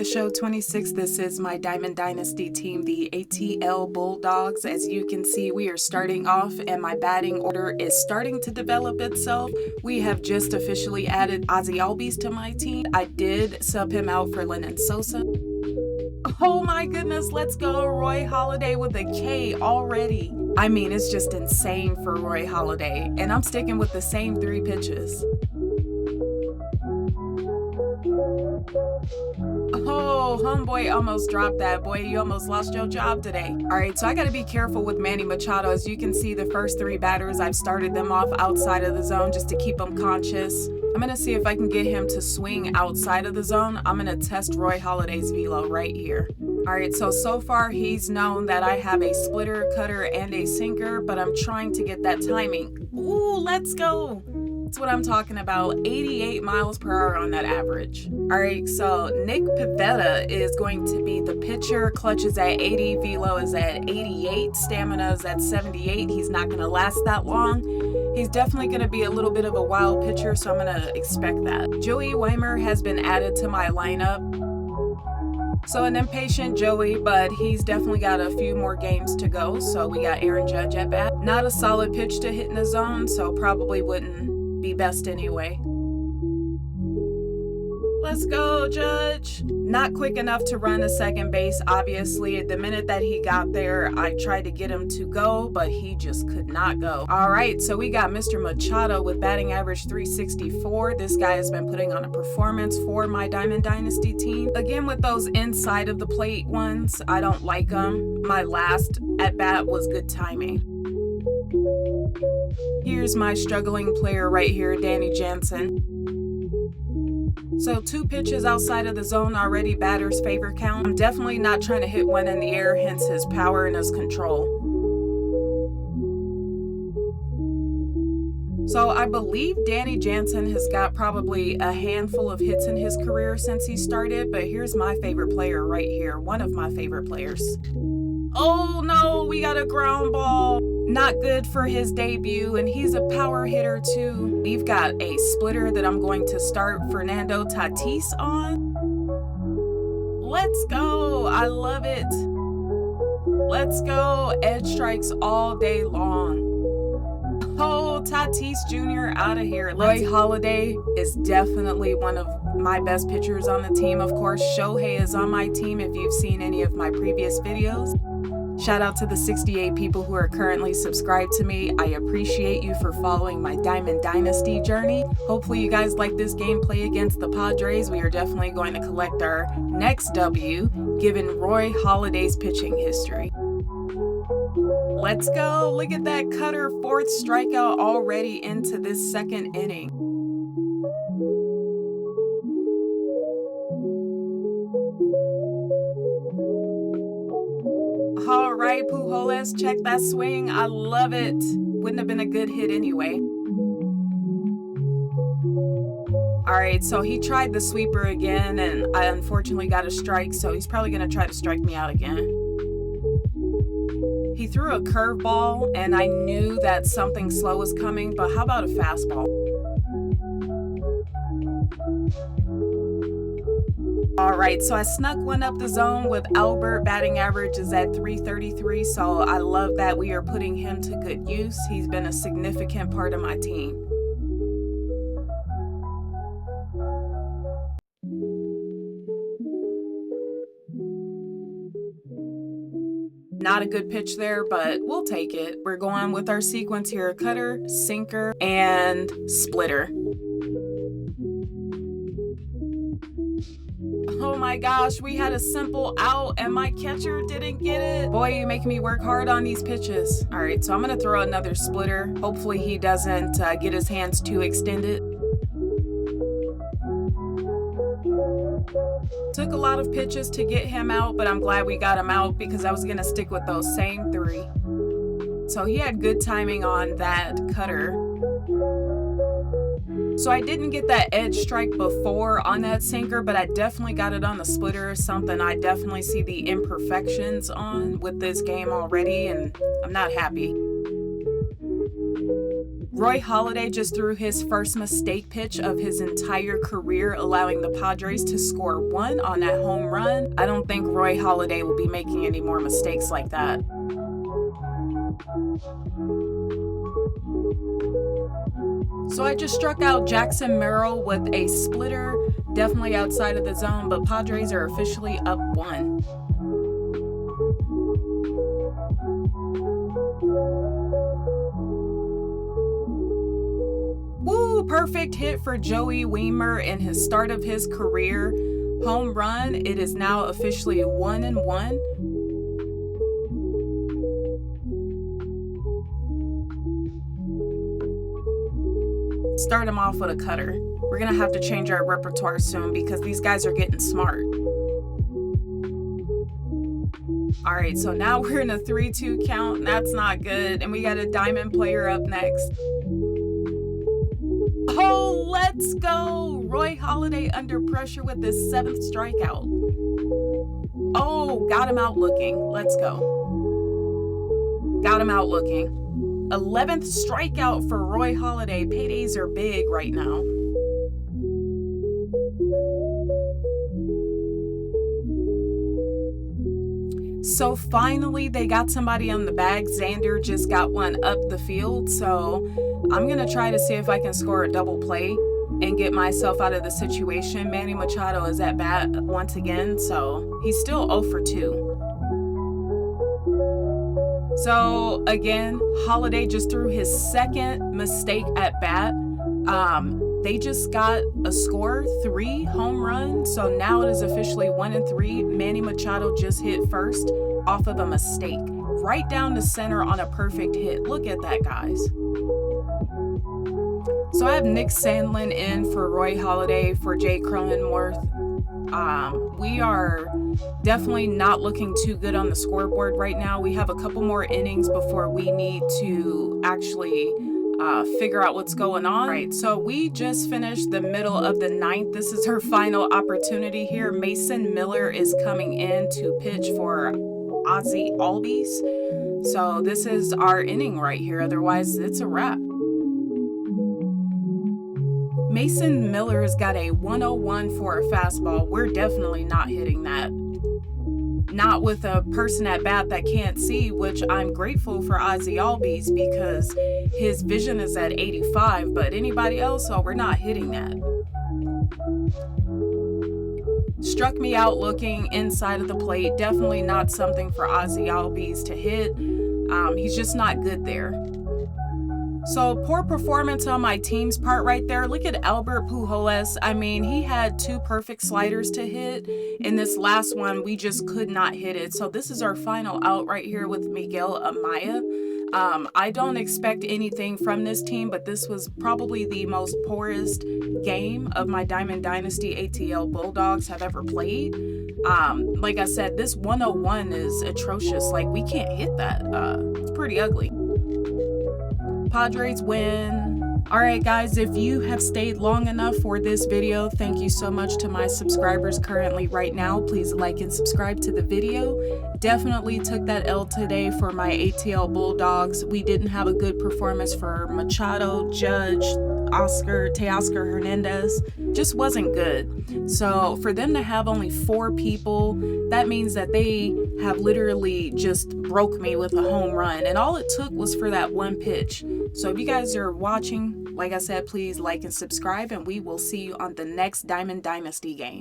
the show 26. This is my Diamond Dynasty team, the ATL Bulldogs. As you can see, we are starting off and my batting order is starting to develop itself. We have just officially added Ozzie Albies to my team. I did sub him out for Lenyn Sosa. Oh my goodness, let's go. Roy Halladay with a K already. I mean, it's just insane for Roy Halladay. And I'm sticking with the same 3 pitches. Oh, homeboy almost dropped that. Boy, you almost lost your job today. All right, so I got to be careful with Manny Machado. As you can see, the first 3 batters, I've started them off outside of the zone just to keep them conscious. I'm going to see if I can get him to swing outside of the zone. I'm going to test Roy Halladay's velo right here. All right, so far he's known that I have a splitter, cutter, and a sinker, but I'm trying to get that timing. Ooh, let's go. That's what I'm talking about. 88 miles per hour on that average. All right, so Nick Pivetta is going to be the pitcher. Clutch is at 80, velo is at 88, stamina is at 78. He's not going to last that long. He's definitely going to be a little bit of a wild pitcher, so I'm going to expect that. Joey Wiemer has been added to my lineup. So an impatient Joey, but he's definitely got a few more games to go. So we got Aaron Judge at bat. Not a solid pitch to hit in the zone, so probably wouldn't be best anyway. Let's go, Judge. Not quick enough to run to second base, obviously. The minute that he got there, I tried to get him to go, but he just could not go. All right, so we got Mr. Machado with batting average 364. This guy has been putting on a performance for my Diamond Dynasty team. Again, with those inside of the plate ones, I don't like them. My last at bat was good timing. Here's my struggling player right here, Danny Jansen. So 2 pitches outside of the zone already, batter's favor count. I'm definitely not trying to hit one in the air, hence his power and his control. So I believe Danny Jansen has got probably a handful of hits in his career since he started, but here's my favorite player right here, one of my favorite players. Oh no, we got a ground ball. Not good for his debut, and he's a power hitter too. We've got a splitter that I'm going to start Fernando Tatis on. Let's go. I love it. Let's go. Edge strikes all day long. Oh, Tatis Jr. out of here. Roy Halladay is definitely one of my best pitchers on the team. Of course, Shohei is on my team if you've seen any of my previous videos. Shout out to the 68 people who are currently subscribed to me. I appreciate you for following my Diamond Dynasty journey. Hopefully you guys like this gameplay against the Padres. We are definitely going to collect our next W, given Roy Halladay's pitching history. Let's go. Look at that cutter, 4th strikeout already into this 2nd inning. All right, Pujoles, check that swing. I love it. Wouldn't have been a good hit anyway. All right, so he tried the sweeper again, and I unfortunately got a strike, so he's probably going to try to strike me out again. He threw a curveball, and I knew that something slow was coming, but how about a fastball? All right, so I snuck one up the zone with Albert. Batting average is at 333, so I love that we are putting him to good use. He's been a significant part of my team. Not a good pitch there, but we'll take it. We're going with our sequence here: cutter, sinker, and splitter. Oh my gosh, we had a simple out and my catcher didn't get it. Boy, you make me work hard on these pitches. All right, so I'm gonna throw another splitter. Hopefully he doesn't get his hands too extended. Took a lot of pitches to get him out, but I'm glad we got him out because I was gonna stick with those same 3. So he had good timing on that cutter. So I didn't get that edge strike before on that sinker, but I definitely got it on the splitter, something I definitely see the imperfections on with this game already, and I'm not happy. Roy Halladay just threw his first mistake pitch of his entire career, allowing the Padres to score 1 on that home run. I don't think Roy Halladay will be making any more mistakes like that. So I just struck out Jackson Merrill with a splitter, definitely outside of the zone, but Padres are officially up 1. Woo, perfect hit for Joey Wiemer in his start of his career. Home run. It is now officially 1-1. Start him off with a cutter. We're gonna have to change our repertoire soon because these guys are getting smart. All right, so now we're in a 3-2 count. That's not good. And we got a diamond player up next. Oh, let's go. Roy Halladay under pressure with his 7th strikeout. Oh, got him out looking. Let's go. Got him out looking. 11th strikeout for Roy Halladay. Paydays are big right now. So finally they got somebody on the bag. Xander just got one up the field. So I'm going to try to see if I can score a double play and get myself out of the situation. Manny Machado is at bat once again. So he's still 0 for 2. So again, Halladay just threw his 2nd mistake at bat. They just got a score, 3 home runs. So now it is officially 1-3. Manny Machado just hit first off of a mistake. Right down the center on a perfect hit. Look at that, guys. So I have Nick Sandlin in for Roy Halladay for Jay Cronenworth. We are definitely not looking too good on the scoreboard right now. We have a couple more innings before we need to actually figure out what's going on. Right, so we just finished the middle of the 9th. This is her final opportunity here. Mason Miller is coming in to pitch for Ozzie Albies. So this is our inning right here. Otherwise, it's a wrap. Mason Miller's got a 101 for a fastball. We're definitely not hitting that. Not with a person at bat that can't see, which I'm grateful for Ozzie Albies because his vision is at 85, but anybody else, oh, we're not hitting that. Struck me out looking inside of the plate. Definitely not something for Ozzie Albies to hit. He's just not good there. So poor performance on my team's part right there. Look at Albert Pujols. I mean, he had 2 perfect sliders to hit. In this last one, we just could not hit it. So this is our final out right here with Miguel Amaya. I don't expect anything from this team, but this was probably the most poorest game of my Diamond Dynasty ATL Bulldogs have ever played. Like I said, this 101 is atrocious. Like, we can't hit that. It's pretty ugly. Padres win. All right, guys, if you have stayed long enough for this video, thank you so much to my subscribers currently right now. Please like and subscribe to the video. Definitely took that L today for my ATL Bulldogs. We didn't have a good performance for Machado, Judge, Teoscar Hernandez. Just wasn't good. So for them to have only 4 people, that means that they have literally just broke me with a home run. And all it took was for that one pitch. So if you guys are watching, like I said, please like and subscribe, and we will see you on the next Diamond Dynasty game.